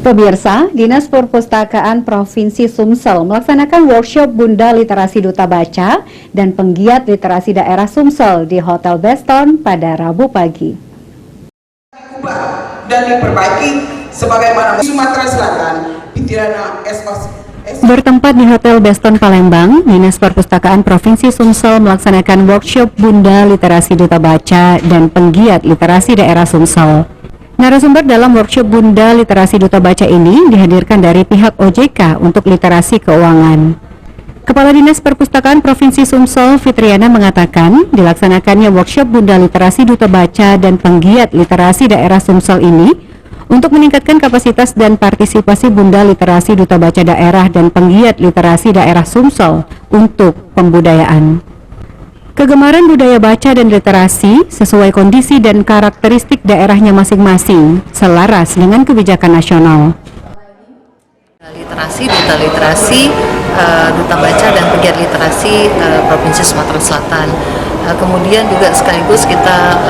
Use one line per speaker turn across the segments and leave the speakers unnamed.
Pemirsa, Dinas Perpustakaan Provinsi Sumsel melaksanakan workshop Bunda Literasi Duta Baca dan Penggiat Literasi Daerah Sumsel di Hotel Beston pada Rabu pagi.
Dan diperbaiki sebagaimana Sumatera Selatan, Pitirana
Bertempat di Hotel Beston Palembang, Dinas Perpustakaan Provinsi Sumsel melaksanakan workshop Bunda Literasi Duta Baca dan Penggiat Literasi Daerah Sumsel. Narasumber dalam workshop Bunda Literasi Duta Baca ini dihadirkan dari pihak OJK untuk literasi keuangan. Kepala Dinas Perpustakaan Provinsi Sumsel, Fitriana, mengatakan dilaksanakannya workshop Bunda Literasi Duta Baca dan Penggiat Literasi Daerah Sumsel ini untuk meningkatkan kapasitas dan partisipasi Bunda Literasi Duta Baca Daerah dan Penggiat Literasi Daerah Sumsel untuk pembudayaan. Kegemaran budaya baca dan literasi sesuai kondisi dan karakteristik daerahnya masing-masing, selaras dengan kebijakan nasional.
Duta literasi, duta baca dan pegiat literasi Provinsi Sumatera Selatan. Kemudian juga sekaligus kita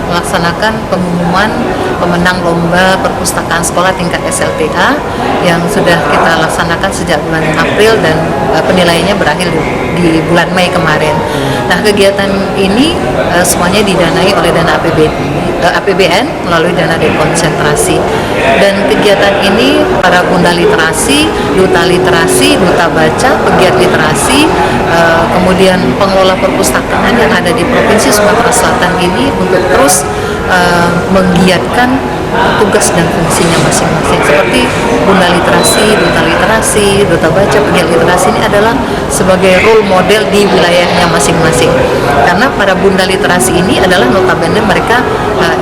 melaksanakan pengumuman pemenang lomba perpustakaan sekolah tingkat SLTA yang sudah kita laksanakan sejak bulan April dan penilaiannya berakhir di bulan Mei kemarin. Nah, kegiatan ini semuanya didanai oleh dana APBN melalui dana dekonsentrasi. Dan kegiatan ini para bunda literasi, duta baca, pegiat literasi, kemudian pengelola perpustakaan yang ada di Provinsi Sumatera Selatan ini untuk terus menggiatkan tugas dan fungsinya masing-masing. Seperti bunda literasi, duta baca, pegiat literasi ini adalah sebagai role model di wilayahnya masing-masing. Karena para bunda literasi ini adalah notabene mereka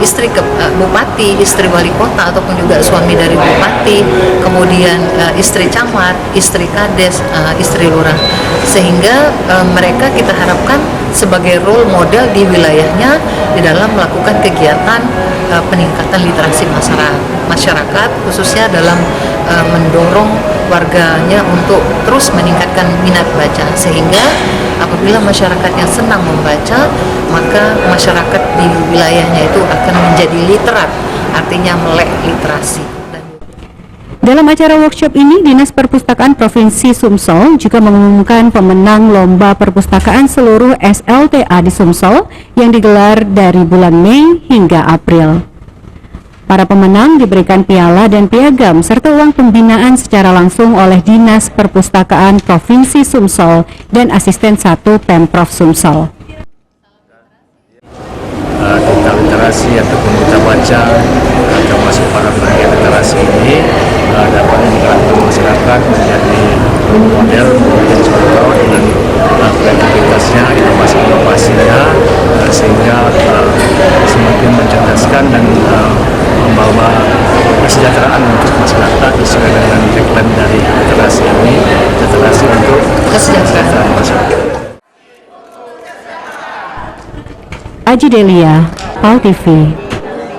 istri bupati, istri wali kota ataupun juga suami dari bupati, kemudian istri camat, istri kades, istri lurah. Sehingga mereka kita harapkan sebagai role model di wilayahnya di dalam melakukan kegiatan peningkatan literasi masyarakat, khususnya dalam mendorong warganya untuk terus meningkatkan minat baca, sehingga apabila masyarakatnya senang membaca, maka masyarakat di wilayahnya itu akan menjadi literat, artinya melek literasi.
Dalam acara workshop ini, Dinas Perpustakaan Provinsi Sumsel juga mengumumkan pemenang Lomba Perpustakaan seluruh SLTA di Sumsel yang digelar dari bulan Mei hingga April. Para pemenang diberikan piala dan piagam serta uang pembinaan secara langsung oleh Dinas Perpustakaan Provinsi Sumsel dan Asisten 1 Pemprov Sumsel.
Duta literasi ataupun duta baca termasuk para pegiat literasi ini dapat membantu masyarakat menjadi model, menjadi contoh dengan kreativitasnya, inovasinya, sehingga semakin mencerdaskan dan membawa kesejahteraan untuk masyarakat sesuai dengan tagline dari literasi ini, literasi untuk kesejahteraan masyarakat.
Aji Delia, PAL TV.